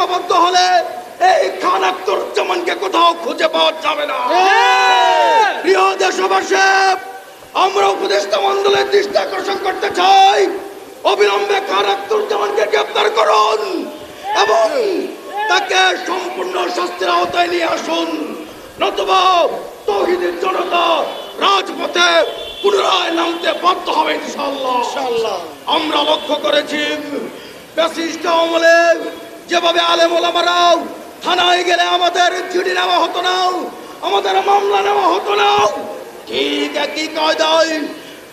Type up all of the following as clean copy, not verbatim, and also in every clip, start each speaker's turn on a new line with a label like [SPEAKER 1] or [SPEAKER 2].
[SPEAKER 1] ঐক্যবদ্ধ হলে এই খান আখতারুজ্জামানকে কোথাও খুঁজে পাওয়া যাবে না। প্রিয় দেশবাসী, আমরা উপদেষ্টা মণ্ডলের দৃষ্টি আকর্ষণ করতে চাই, অবিলম্বে খান আখতারুজ্জামানকে গ্রেপ্তার করুন এবং তাকে সম্পূর্ণ শাস্তির আওতায় নিয়ে আসুন, নতুবা তৌহিদের জনতা রাজপথে পুনরায় নামতে বাধ্য হবে ইনশাআল্লাহ। আমরা লক্ষ্য করেছি ফ্যাসিস্ট আমলে যেভাবে আলেম ওলামারাও থানায় গেলে আমাদের চিঠি নেওয়া হতো না, আমাদের মামলা নেওয়া হতো না, ঠিক একই কায়দায়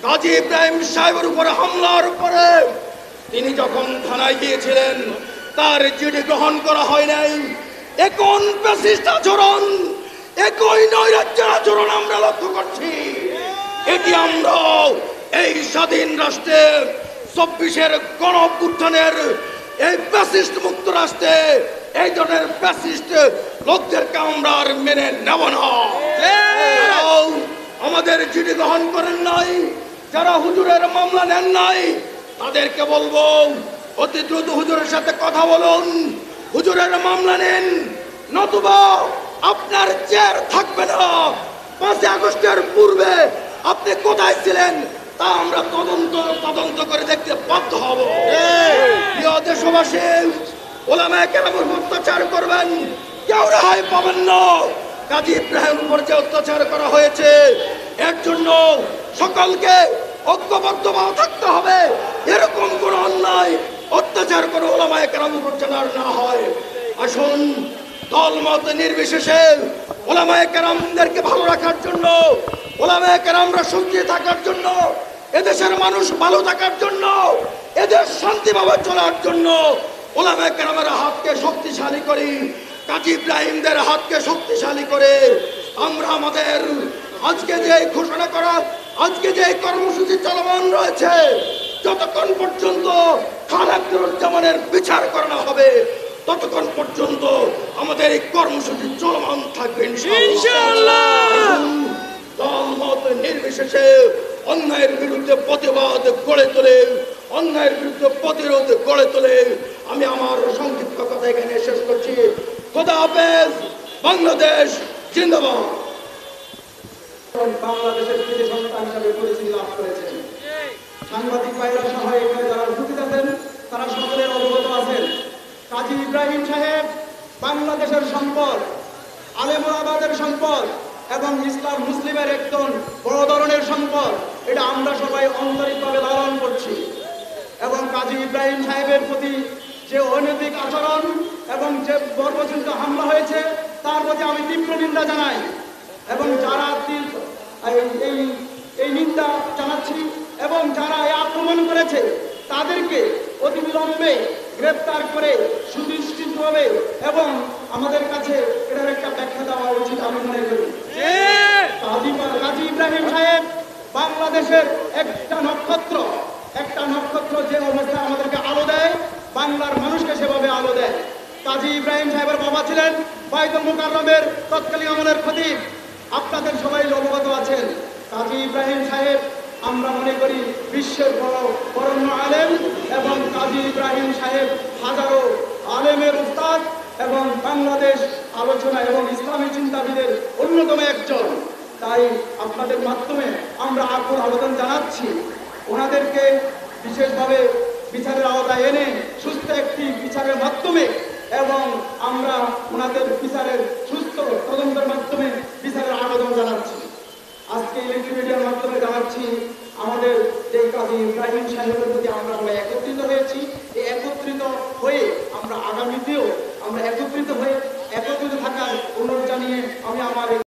[SPEAKER 1] কাজী ইব্রাহিম সাহেবের উপরে হামলার পরে তিনি যখন থানায় গিয়েছিলেন তার চিঠি গ্রহণ করা হয় নাই। এখন ফ্যাসিস্ট আচরণ, একই নৈরাজ্যের আচরণ আমরা লক্ষ্য করছি। এটি আমরা এই স্বাধীন রাষ্ট্রে ২৪-এর গণ অভ্যুত্থানের এই ফ্যাসিস্ট মুক্ত রাষ্ট্রে এই ধরনের ফ্যাসিস্ট লোকদেরকে আমরা আর মেনে নেব না। আমাদের চিঠি গ্রহণ করেন নাই, যারা হুজুরের মামলা নেন নাই, তাদেরকে বলবো অতি দ্রুত হুজুরের সাথে কথা বলুন, হুজুরের মামলা নেন, নতুবা আপনার চেয়ার থাকবে না। ৫ই আগস্টের পূর্বে আপনি কোথায় ছিলেন তা আমরা তদন্ত করে দেখতে বাধ্য হব। প্রিয় দেশবাসী, ওলামায়ে কেরামের অত্যাচার করবেন, কেউ রেহাই পাবেন না। কাজী ইব্রাহিমের উপর যে অত্যাচার করা হয়েছে এর জন্য সকলকে ঐক্যবদ্ধভাবে থাকতে হবে। এরকম কোন অন্যায় অত্যাচার করে ওলামায়ে কেরামের উপর যেন না হয়। আসুন দলমত নির্বিশেষে ওলামায়ে কেরামদেরকে ভালো রাখার জন্য, ওলামায়ে কেরামরা সুখী থাকার জন্য, এদেশের মানুষ ভালো থাকার জন্য, এদেশ শান্তিভাবে চলার জন্য ওলামায়ে কেরামের হাতকে শক্তিশালী করি, কাজী ইব্রাহিমদের হাতকে শক্তিশালী করে আমরা আমাদের আজকে যে ঘোষণা করা, আজকে যে কর্মসূচি চলমান রয়েছে, যতক্ষণ পর্যন্ত খান আখতারুজ্জামানের বিচার করানো হবে ততক্ষণ পর্যন্ত আমাদের এই কর্মসূচি চলমান থাকবে ইনশাআল্লাহ। দলমত নির্বিশেষে অন্যায়ের বিরুদ্ধে প্রতিবাদ গড়ে তোলে, অন্যায়ের বিরুদ্ধে প্রতিরোধ গড়ে তোলে। আমি আমার সংক্ষিপ্ত কথা এখানে শেষ করছি। খোদা হাফেজ। বাংলাদেশ জিন্দাবাদ।
[SPEAKER 2] বাংলাদেশের কৃতি সন্তান হিসাবে পরিচিতি লাভ করেছেন। সাংবাদিক ভাইরা সহ এখানে যারা উপস্থিত আছেন তারা সকলের অবগত আছেন, কাজী ইব্রাহিম সাহেব বাংলাদেশের সম্পদ, আলেম ওলামাদের সম্পদ এবং ইসলাম মুসলিমের একজন বড় ধরনের সম্পদ। এটা আমরা সবাই আন্তরিকভাবে লালন করছি এবং কাজী ইব্রাহিম সাহেবের প্রতি যে অনৈতিক আচরণ এবং যে বর্বরচিত হামলা হয়েছে তার প্রতি আমি তীব্র নিন্দা জানাই এবং যারা এই নিন্দা জানাচ্ছি এবং যারা এই আক্রমণ করেছে তাদেরকে অতিবিলম্বে গ্রেপ্তার করে সুনিশ্চিতভাবে এবং আমাদের কাছে এটার একটা ব্যাখ্যা দেওয়া উচিত আমি মনে করি। কাজী ইব্রাহিম সাহেব বাংলাদেশের একটা নক্ষত্র যে অবস্থায় আমাদেরকে আলো দেয়, বাংলার মানুষকে সেভাবে আলো দেয়। কাজী ইব্রাহিম সাহেবের বাবা ছিলেন বাইতুল মুকাররমের তৎকালীন আমলের খতিব, আপনাদের সবাই অবগত আছেন। কাজী ইব্রাহিম সাহেব আমরা মনে করি বিশ্বের বরেণ্য আলেম এবং কাজী ইব্রাহিম সাহেব হাজারো আলেমের উস্তাদ এবং বাংলাদেশ আলোচনা এবং ইসলামী চিন্তাবিদের অন্যতম একজন। তাই আপনাদের মাধ্যমে আমরা আকুল আবেদন জানাচ্ছি ওনাদেরকে বিশেষভাবে বিচারের আওতায় এনে সুস্থ একটি বিচারের মাধ্যমে এবং আমরা ওনাদের বিচারের সুস্থ তদন্তের মাধ্যমে বিচারের আবেদন জানাচ্ছি। আজকে ইলেকট্রিক মিডিয়ার মাধ্যমে জানাচ্ছি আমাদের যে কাজী ইব্রাহিম সাহেবের প্রতি আমরা সবাই একত্রিত হয়েছি, এই একত্রিত হয়ে আমরা আগামীতেও